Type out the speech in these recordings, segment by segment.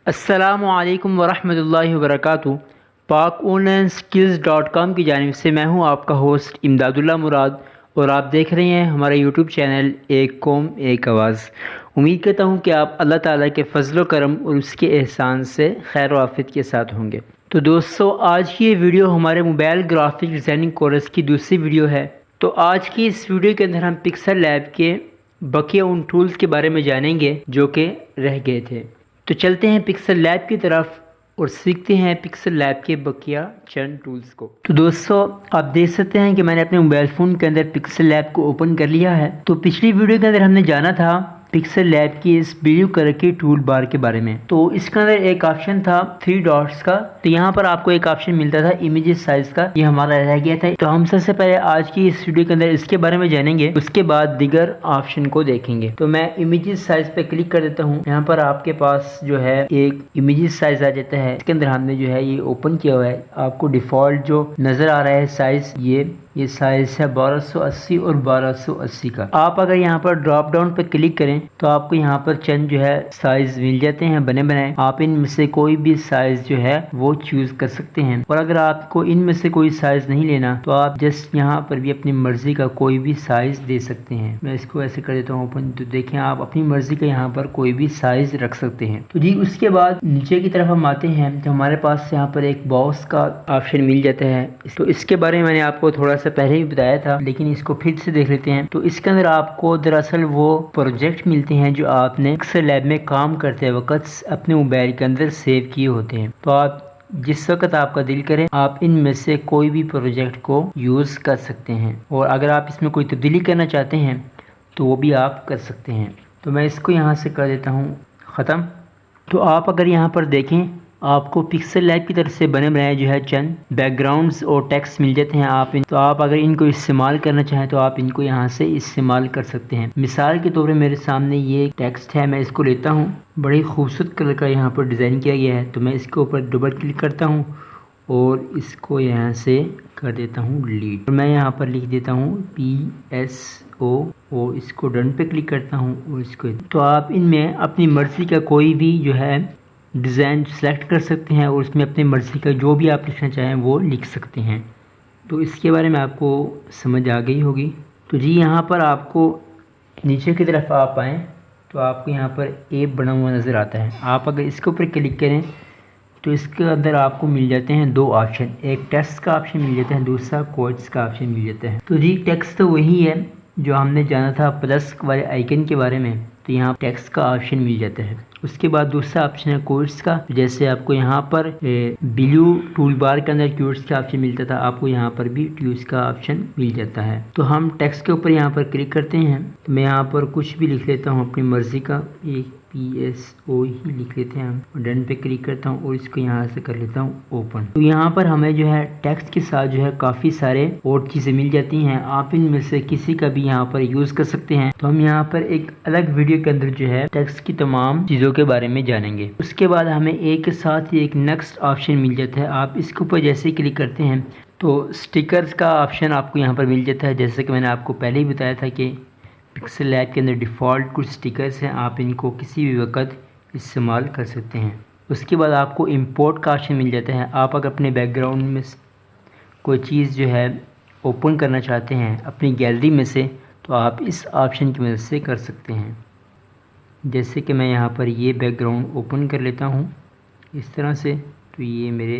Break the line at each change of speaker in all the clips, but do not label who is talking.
السلام علیکم ورحمۃ اللہ وبرکاتہ۔ پاک آن لائن سکلز.com کی جانب سے میں ہوں آپ کا ہوسٹ امداد اللہ مراد، اور آپ دیکھ رہے ہیں ہمارا یوٹیوب چینل ایک قوم ایک آواز۔ امید کرتا ہوں کہ آپ اللہ تعالیٰ کے فضل و کرم اور اس کے احسان سے خیر و عافیت کے ساتھ ہوں گے۔ تو دوستو، آج کی یہ ویڈیو ہمارے موبائل گرافک ڈیزائننگ کورس کی دوسری ویڈیو ہے۔ تو آج کی اس ویڈیو کے اندر ہم پکسل لیب کے بقیہ ان ٹولز کے بارے میں جانیں گے جو کہ رہ گئے تھے۔ تو چلتے ہیں پکسل لیب کی طرف اور سیکھتے ہیں پکسل لیب کے بقیہ چند ٹولز کو۔ تو دوستو، آپ دیکھ سکتے ہیں کہ میں نے اپنے موبائل فون کے اندر پکسل لیب کو اوپن کر لیا ہے۔ تو پچھلی ویڈیو کے اندر ہم نے جانا تھا پکسل لیب کی اس بلیو کلر کی ٹول بار کے بارے میں۔ تو اس کے اندر ایک آپشن تھا 3 ڈاٹس کا، تو یہاں پر آپ کو ایک آپشن ملتا تھا امیجز سائز کا، یہ ہمارا رہ گیا تھا۔ تو ہم سب سے پہلے آج کی اس ویڈیو کے اندر اس کے بارے میں جانیں گے، اس کے بعد دیگر آپشن کو دیکھیں گے۔ تو میں امیجز سائز پہ کلک کر دیتا ہوں۔ یہاں پر آپ کے پاس جو ہے ایک امیجز سائز آ جاتا ہے، اس کے اندر ہم نے جو ہے یہ اوپن کیا ہوا ہے۔ آپ کو ڈیفالٹ جو نظر آ رہا ہے سائز، یہ سائز ہے 1280 اور 1280 کا۔ آپ اگر یہاں پر ڈراپ ڈاؤن پہ کلک کریں تو آپ کو یہاں پر چند جو ہے سائز مل جاتے ہیں بنے بنائے۔ آپ ان میں سے کوئی بھی سائز جو ہے وہ چوز کر سکتے ہیں، اور اگر آپ کو ان میں سے کوئی سائز نہیں لینا تو آپ جسٹ یہاں پر بھی اپنی مرضی کا کوئی بھی سائز دے سکتے ہیں۔ میں اس کو ایسے کر دیتا ہوں اوپن، تو دیکھیں آپ اپنی مرضی کا یہاں پر کوئی بھی سائز رکھ سکتے ہیں۔ تو جی، اس کے بعد نیچے کی طرف ہم آتے ہیں تو ہمارے پاس یہاں پر ایک باکس کا آپشن مل جاتا ہے۔ تو اس کے بارے میں نے آپ کو تھوڑا سا پہلے ہی بتایا تھا، لیکن اس کو پھر سے دیکھ لیتے ہیں۔ تو اس کے اندر آپ کو دراصل وہ پروجیکٹ ملتے ہیں جو آپ نے پکسل لیب میں کام کرتے وقت اپنے موبائل کے اندر سیو کیے ہوتے ہیں۔ تو آپ جس وقت آپ کا دل کرے آپ ان میں سے کوئی بھی پروجیکٹ کو یوز کر سکتے ہیں، اور اگر آپ اس میں کوئی تبدیلی کرنا چاہتے ہیں تو وہ بھی آپ کر سکتے ہیں۔ تو میں اس کو یہاں سے کر دیتا ہوں ختم۔ تو آپ اگر یہاں پر دیکھیں، آپ کو پکسل لیب کی طرف سے بنے بنائے جو ہے چند بیک گراؤنڈز اور ٹیکسٹ مل جاتے ہیں۔ تو آپ اگر ان کو استعمال کرنا چاہیں تو آپ ان کو یہاں سے استعمال کر سکتے ہیں۔ مثال کے طور پہ میرے سامنے یہ ٹیکسٹ ہے، میں اس کو لیتا ہوں، بڑی خوبصورت کلر کا یہاں پر ڈیزائن کیا گیا ہے۔ تو میں اس کے اوپر ڈبل کلک کرتا ہوں اور اس کو یہاں سے کر دیتا ہوں ڈیلیٹ۔ میں یہاں پر لکھ دیتا ہوں PSO اور اس کو ڈن پہ کلک کرتا ہوں اور اس کو۔ تو آپ ان میں اپنی مرضی کا کوئی بھی جو ہے ڈیزائن سلیکٹ کر سکتے ہیں، اور اس میں اپنی مرضی کا جو بھی آپ لکھنا چاہیں وہ لکھ سکتے ہیں۔ تو اس کے بارے میں آپ کو سمجھ آ گئی ہوگی۔ تو جی، یہاں پر آپ کو نیچے کی طرف آپ آئیں تو آپ کو یہاں پر ایپ بنا ہوا نظر آتا ہے۔ آپ اگر اس کے اوپر کلک کریں تو اس کے اندر آپ کو مل جاتے ہیں 2 آپشن، ایک ٹیکسٹ کا آپشن مل جاتا ہے، دوسرا کوٹس کا آپشن مل جاتا ہے۔ تو جی، ٹیکسٹ تو وہی ہے جو ہم نے جانا تھا پلس والے آئیکن کے بارے میں، تو یہاں ٹیکسٹ کا آپشن مل جاتا ہے۔ اس کے بعد دوسرا آپشن ہے کوٹس کا، جیسے آپ کو یہاں پر بلیو ٹول بار کے اندر کوٹس کا آپشن ملتا تھا، آپ کو یہاں پر بھی کوٹس کا آپشن مل جاتا ہے۔ تو ہم ٹیکسٹ کے اوپر یہاں پر کلک کرتے ہیں، تو میں یہاں پر کچھ بھی لکھ لیتا ہوں اپنی مرضی کا، ایک PSO ہی لکھ لیتے ہیں ہم، ڈن پہ کلک کرتا ہوں اور اس کو یہاں سے کر لیتا ہوں اوپن۔ تو یہاں پر ہمیں جو ہے ٹیکسٹ کے ساتھ جو ہے کافی سارے اور چیزیں مل جاتی ہیں، آپ ان میں سے کسی کا بھی یہاں پر یوز کر سکتے ہیں۔ تو ہم یہاں پر ایک الگ ویڈیو کے اندر جو ہے ٹیکسٹ کی تمام چیزوں کے بارے میں جانیں گے۔ اس کے بعد ہمیں ایک کے ساتھ ہی ایک نیکسٹ آپشن مل جاتا ہے، آپ اس کے اوپر جیسے ہی کلک کرتے ہیں تو سٹیکرز کا آپشن آپ کو یہاں پر مل جاتا ہے۔ جیسے کہ میں نے آپ کو پہلے ہی بتایا تھا کہ پکسل لیب کے اندر ڈیفالٹ کچھ سٹیکرز ہیں، آپ ان کو کسی بھی وقت استعمال کر سکتے ہیں۔ اس کے بعد آپ کو امپورٹ کا آپشن مل جاتا ہے، آپ اگر اپنے بیک گراؤنڈ میں کوئی چیز جو ہے اوپن کرنا چاہتے ہیں اپنی گیلری میں سے تو آپ اس آپشن کی مدد سے کر سکتے ہیں۔ جیسے کہ میں یہاں پر یہ بیک گراؤنڈ اوپن کر لیتا ہوں اس طرح سے، تو یہ میرے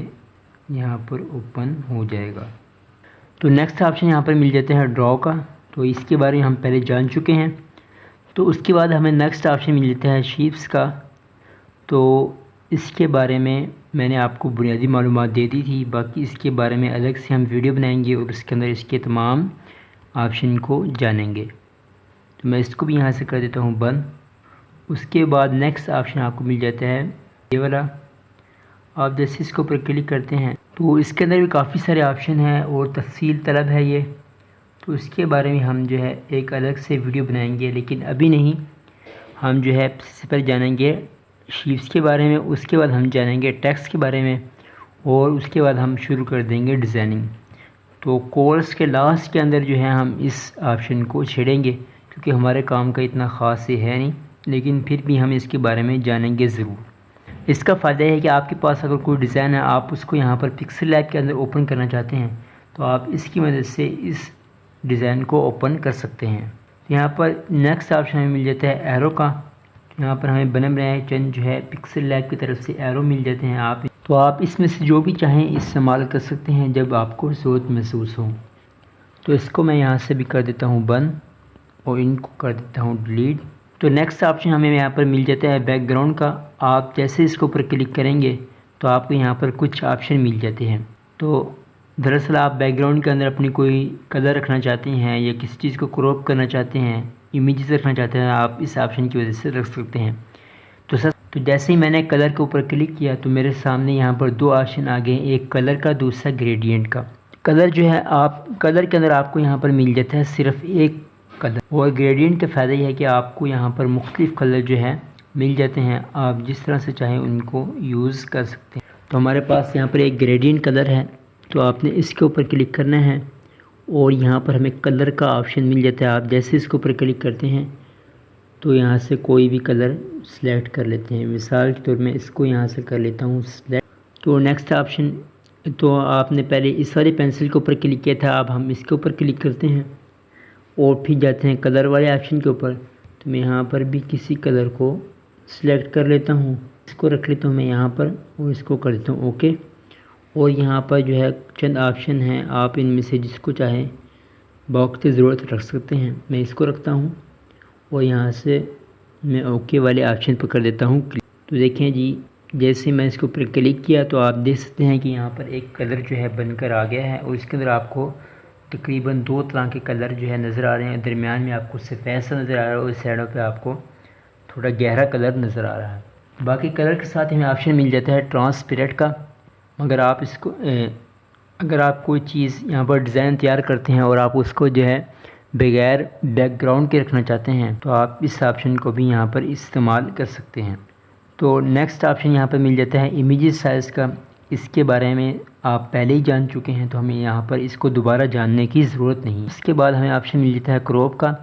یہاں پر اوپن ہو جائے گا۔ تو نیکسٹ آپشن یہاں پر مل جاتا ہے ڈرا کا، تو اس کے بارے میں ہم پہلے جان چکے ہیں۔ تو اس کے بعد ہمیں نیکسٹ آپشن مل جاتا ہے شیپس کا، تو اس کے بارے میں نے آپ کو بنیادی معلومات دے دی تھی، باقی اس کے بارے میں الگ سے ہم ویڈیو بنائیں گے اور اس کے اندر اس کے تمام آپشن کو جانیں گے۔ تو میں اس کو بھی یہاں سے کر دیتا ہوں بند۔ اس کے بعد نیکسٹ آپشن آپ کو مل جاتا ہے یہ والا، آپ جیسے اس کے اوپر کلک کرتے ہیں تو اس کے اندر بھی کافی سارے آپشن ہیں اور تفصیل طلب ہے یہ، تو اس کے بارے میں ہم جو ہے ایک الگ سے ویڈیو بنائیں گے، لیکن ابھی نہیں۔ ہم جو ہے سب سے پہلے جانیں گے شیپس کے بارے میں، اس کے بعد ہم جانیں گے ٹیکسٹ کے بارے میں، اور اس کے بعد ہم شروع کر دیں گے ڈیزائننگ۔ تو کورس کے لاسٹ کے اندر جو ہے ہم اس آپشن کو چھیڑیں گے، کیونکہ ہمارے کام کا اتنا خاص یہ ہے نہیں، لیکن پھر بھی ہم اس کے بارے میں جانیں گے ضرور۔ اس کا فائدہ ہے کہ آپ کے پاس اگر کوئی ڈیزائن ہے، آپ اس کو یہاں پر پکسل لیب کے اندر اوپن کرنا چاہتے ہیں تو آپ اس کی مدد سے اس ڈیزائن کو اوپن کر سکتے ہیں۔ یہاں پر نیکسٹ آپشن ہمیں مل جاتا ہے ایرو کا۔ یہاں پر ہمیں بنے بنائے چند جو ہے پکسل لیب کی طرف سے ایرو مل جاتے ہیں، آپ اس میں سے جو بھی چاہیں استعمال کر سکتے ہیں جب آپ کو ضرورت محسوس ہو۔ تو اس کو میں یہاں سے بھی کر دیتا ہوں بند اور ان کو کر دیتا ہوں ڈیلیٹ۔ تو نیکسٹ آپشن ہمیں یہاں پر مل جاتا ہے بیک گراؤنڈ کا۔ آپ جیسے اس کے اوپر کلک کریں گے تو آپ کو یہاں پر کچھ آپشن مل جاتے ہیں۔ تو دراصل آپ بیک گراؤنڈ کے اندر اپنی کوئی کلر رکھنا چاہتے ہیں یا کسی چیز کو کراپ کرنا چاہتے ہیں، امیجز رکھنا چاہتے ہیں، آپ اس آپشن کی وجہ سے رکھ سکتے ہیں۔ تو جیسے ہی میں نے کلر کے اوپر کلک کیا تو میرے سامنے یہاں پر دو آپشن آ گئے، ایک کلر کا، دوسرا گریڈینٹ کا۔ کلر جو ہے کلر کے اندر آپ کو یہاں پر مل جاتا ہے صرف ایک کلر، اور گریڈینٹ کا فائدہ یہ ہے کہ آپ کو یہاں پر مختلف کلر جو ہے مل جاتے ہیں، آپ جس طرح سے چاہیں ان کو یوز کر سکتے ہیں۔ تو ہمارے پاس یہاں پر ایک گریڈینٹ کلر ہے، تو آپ نے اس کے اوپر کلک کرنا ہے اور یہاں پر ہمیں کلر کا آپشن مل جاتا ہے۔ آپ جیسے اس کے اوپر کلک کرتے ہیں تو یہاں سے کوئی بھی کلر سلیکٹ کر لیتے ہیں۔ مثال کے طور میں اس کو یہاں سے کر لیتا ہوں سلیکٹ۔ تو نیکسٹ آپشن، تو آپ نے پہلے اس والی پینسل کے اوپر کلک کیا تھا، اب ہم اس کے اوپر کلک کرتے ہیں اور پھر جاتے ہیں کلر والے آپشن کے اوپر۔ تو میں یہاں پر بھی کسی کلر کو سلیکٹ کر لیتا ہوں، اس کو رکھ لیتا ہوں میں یہاں پر اور اس کو کر دیتا ہوں اوکے۔ اور یہاں پر جو ہے چند آپشن ہیں، آپ ان میں سے جس کو چاہیں بوقت ضرورت رکھ سکتے ہیں۔ میں اس کو رکھتا ہوں اور یہاں سے میں اوکے والے آپشن پر کر دیتا ہوں کلک۔ تو دیکھیں جی، جیسے میں اس کے اوپر کلک کیا تو آپ دیکھ سکتے ہیں کہ یہاں پر ایک کلر جو ہے بن کر آ گیا ہے، اور اس کے اندر آپ کو تقریباً دو طرح کے کلر جو ہے نظر آ رہے ہیں۔ درمیان میں آپ کو سفید سا نظر آ رہا ہے اور سائڈوں پہ آپ کو تھوڑا گہرا کلر نظر آ رہا ہے۔ باقی کلر کے ساتھ ہمیں آپشن مل جاتا ہے ٹرانسپیرنٹ کا۔ اگر آپ کوئی چیز یہاں پر ڈیزائن تیار کرتے ہیں اور آپ اس کو جو ہے بغیر بیک گراؤنڈ کے رکھنا چاہتے ہیں تو آپ اس آپشن کو بھی یہاں پر استعمال کر سکتے ہیں۔ تو نیکسٹ آپشن یہاں پر مل جاتا ہے امیجز سائز کا۔ اس کے بارے میں آپ پہلے ہی جان چکے ہیں، تو ہمیں یہاں پر اس کو دوبارہ جاننے کی ضرورت نہیں۔ اس کے بعد ہمیں آپشن مل جاتا ہے کراپ کا۔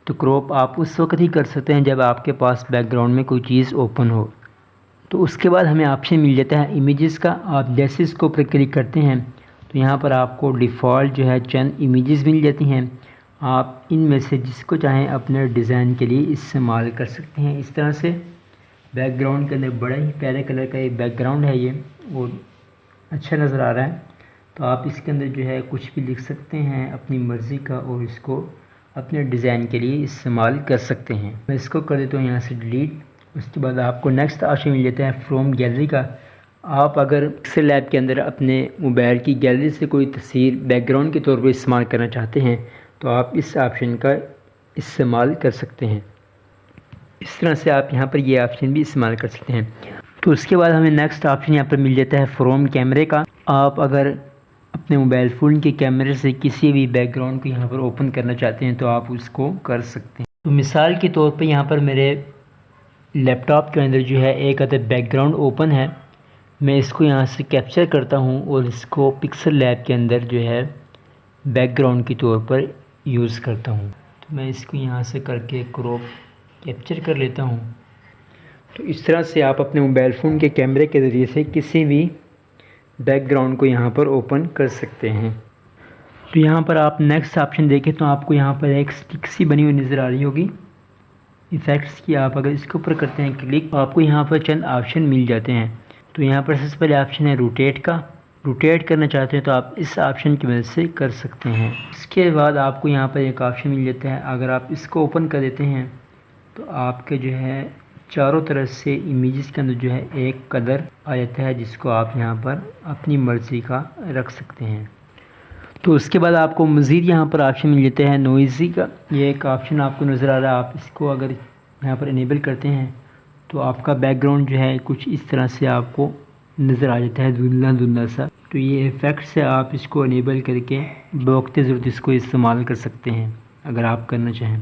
تو کراپ آپ اس وقت ہی کر سکتے ہیں جب آپ کے پاس بیک گراؤنڈ میں کوئی چیز اوپن ہو۔ تو اس کے بعد ہمیں آپشن مل جاتا ہے امیجز کا۔ آپ جیسے اس کو اوپر کلک کرتے ہیں تو یہاں پر آپ کو ڈیفالٹ جو ہے چند امیجز مل جاتی ہیں، آپ ان میں سے جس کو چاہیں اپنے ڈیزائن کے لیے استعمال کر سکتے ہیں۔ اس طرح سے بیک گراؤنڈ کے اندر بڑا ہی پیارے کلر کا ایک بیک گراؤنڈ ہے، یہ اور اچھا نظر آ رہا ہے۔ تو آپ اس کے اندر جو ہے کچھ بھی لکھ سکتے ہیں اپنی مرضی کا اور اس کو اپنے ڈیزائن کے لیے استعمال کر سکتے ہیں۔ میں اس کو کر دیتا ہوں یہاں سے ڈیلیٹ۔ اس کے بعد آپ کو نیکسٹ آپشن مل جاتا ہے فروم گیلری کا۔ آپ اگر پکسل لیب کے اندر اپنے موبائل کی گیلری سے کوئی تصویر بیک گراؤنڈ کے طور پر استعمال کرنا چاہتے ہیں تو آپ اس آپشن کا استعمال کر سکتے ہیں۔ اس طرح سے آپ یہاں پر یہ آپشن بھی استعمال کر سکتے ہیں۔ تو اس کے بعد ہمیں نیکسٹ آپشن یہاں پر مل جاتا ہے فروم کیمرے کا۔ آپ اگر اپنے موبائل فون کے کیمرے سے کسی بھی بیک گراؤنڈ کو یہاں پر اوپن کرنا چاہتے ہیں تو آپ اس کو کر سکتے ہیں۔ تو مثال کے طور پہ یہاں پر میرے لیپ ٹاپ کے اندر جو ہے ایک عدد بیک گراؤنڈ اوپن ہے، میں اس کو یہاں سے کیپچر کرتا ہوں اور اس کو پکسل لیب کے اندر جو ہے بیک گراؤنڈ کے طور پر یوز کرتا ہوں۔ تو میں اس کو یہاں سے کر کے کراپ کیپچر کر لیتا ہوں۔ تو اس طرح سے آپ اپنے موبائل فون کے کیمرے کے ذریعے سے کسی بھی بیک گراؤنڈ کو یہاں پر اوپن کر سکتے ہیں۔ تو یہاں پر آپ نیکسٹ آپشن دیکھیں تو آپ کو یہاں پر ایک سٹک سی بنی ہوئی نظر آ رہی ہوگی ایفیکٹس کی۔ آپ اگر اس کے اوپر کرتے ہیں کلک تو آپ کو یہاں پر چند آپشن مل جاتے ہیں۔ تو یہاں پر سب سے پہلے آپشن ہے روٹیٹ کا۔ روٹیٹ کرنا چاہتے ہیں تو آپ اس آپشن کی مدد سے کر سکتے ہیں۔ اس کے بعد آپ کو یہاں پر ایک آپشن مل جاتا ہے، اگر آپ اس کو اوپن کر دیتے ہیں تو آپ کے جو ہے چاروں طرف سے امیجز کے اندر جو ہے ایک کلر آ جاتا ہے جس کو آپ یہاں پر اپنی مرضی کا رکھ سکتے ہیں۔ تو اس کے بعد آپ کو مزید یہاں پر آپشن مل جاتا ہے نوائزی کا۔ یہ ایک آپشن آپ کو نظر آ رہا ہے، آپ اس کو اگر یہاں پر انیبل کرتے ہیں تو آپ کا بیک گراؤنڈ جو ہے کچھ اس طرح سے آپ کو نظر آ جاتا ہے، دھندلا دھندلا سا۔ تو یہ ایفیکٹس ہے، آپ اس کو انیبل کر کے بوقت ضرورت اس کو استعمال کر سکتے ہیں اگر آپ کرنا چاہیں۔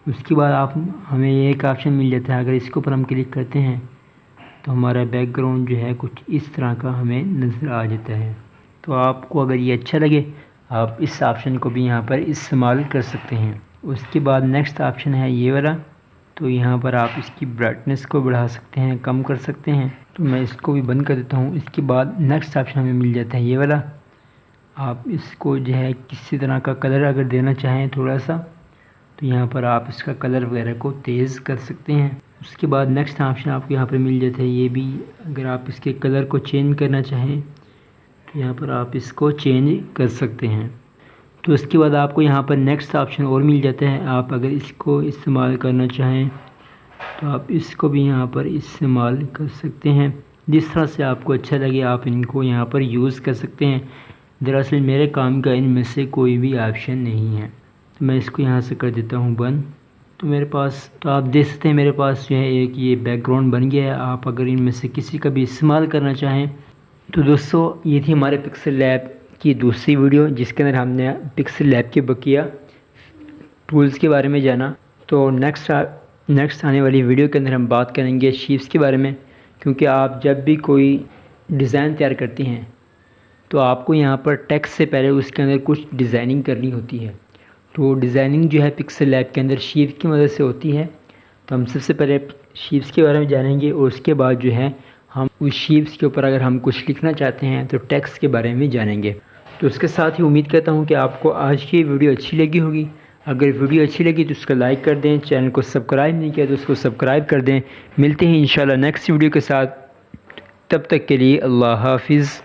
اس کے بعد ہمیں ایک آپشن مل جاتا ہے، اگر اس کے اوپر ہم کلک کرتے ہیں تو ہمارا بیک گراؤنڈ جو ہے کچھ اس طرح کا ہمیں نظر آ جاتا ہے۔ تو آپ کو اگر یہ اچھا لگے آپ اس آپشن کو بھی یہاں پر استعمال کر سکتے ہیں۔ اس کے بعد نیکسٹ آپشن ہے یہ والا، تو یہاں پر آپ اس کی برائٹنس کو بڑھا سکتے ہیں، کم کر سکتے ہیں۔ تو میں اس کو بھی بند کر دیتا ہوں۔ اس کے بعد نیکسٹ آپشن ہمیں مل جاتا ہے یہ والا۔ آپ اس کو جو ہے کسی طرح کا کلر اگر دینا چاہیں تھوڑا سا، تو یہاں پر آپ اس کا کلر وغیرہ کو تیز کر سکتے ہیں۔ اس کے بعد نیکسٹ آپشن آپ کو یہاں پر مل جاتا ہے یہ بھی، اگر آپ اس کے کلر کو چینج کرنا چاہیں تو یہاں پر آپ اس کو چینج کر سکتے ہیں۔ تو اس کے بعد آپ کو یہاں پر نیکسٹ آپشن اور مل جاتا ہے، آپ اگر اس کو استعمال کرنا چاہیں تو آپ اس کو بھی یہاں پر استعمال کر سکتے ہیں۔ جس طرح سے آپ کو اچھا لگے آپ ان کو یہاں پر یوز کر سکتے ہیں۔ دراصل میرے کام کا ان میں سے کوئی بھی آپشن نہیں ہے، تو میں اس کو یہاں سے کر دیتا ہوں بند۔ تو میرے پاس، تو آپ دیکھ سکتے ہیں میرے پاس جو ہے ایک یہ بیک گراؤنڈ بن گیا ہے۔ آپ اگر ان میں سے کسی کا بھی استعمال کرنا چاہیں تو دوستو یہ تھی ہمارے پکسل لیب کی دوسری ویڈیو، جس کے اندر ہم نے پکسل لیب کے بقیہ ٹولز کے بارے میں جانا۔ تو نیکسٹ آنے والی ویڈیو کے اندر ہم بات کریں گے شیپس کے بارے میں، کیونکہ آپ جب بھی کوئی ڈیزائن تیار کرتے ہیں تو آپ کو یہاں پر ٹیکسٹ سے پہلے اس کے اندر کچھ ڈیزائننگ کرنی ہوتی ہے۔ تو ڈیزائننگ جو ہے پکسل لیب کے اندر شیپس کی مدد سے ہوتی ہے۔ تو ہم سب سے پہلے شیپس کے بارے میں جانیں گے، اور اس کے بعد جو ہے ہم اس شیپس کے اوپر اگر ہم کچھ لکھنا چاہتے ہیں تو ٹیکسٹ کے بارے میں جانیں گے۔ تو اس کے ساتھ ہی امید کرتا ہوں کہ آپ کو آج کی ویڈیو اچھی لگی ہوگی۔ اگر ویڈیو اچھی لگی تو اس کو لائک کر دیں، چینل کو سبسکرائب نہیں کیا تو اس کو سبسکرائب کر دیں۔ ملتے ہیں انشاءاللہ نیکسٹ ویڈیو کے ساتھ، تب تک کے لیے اللہ حافظ۔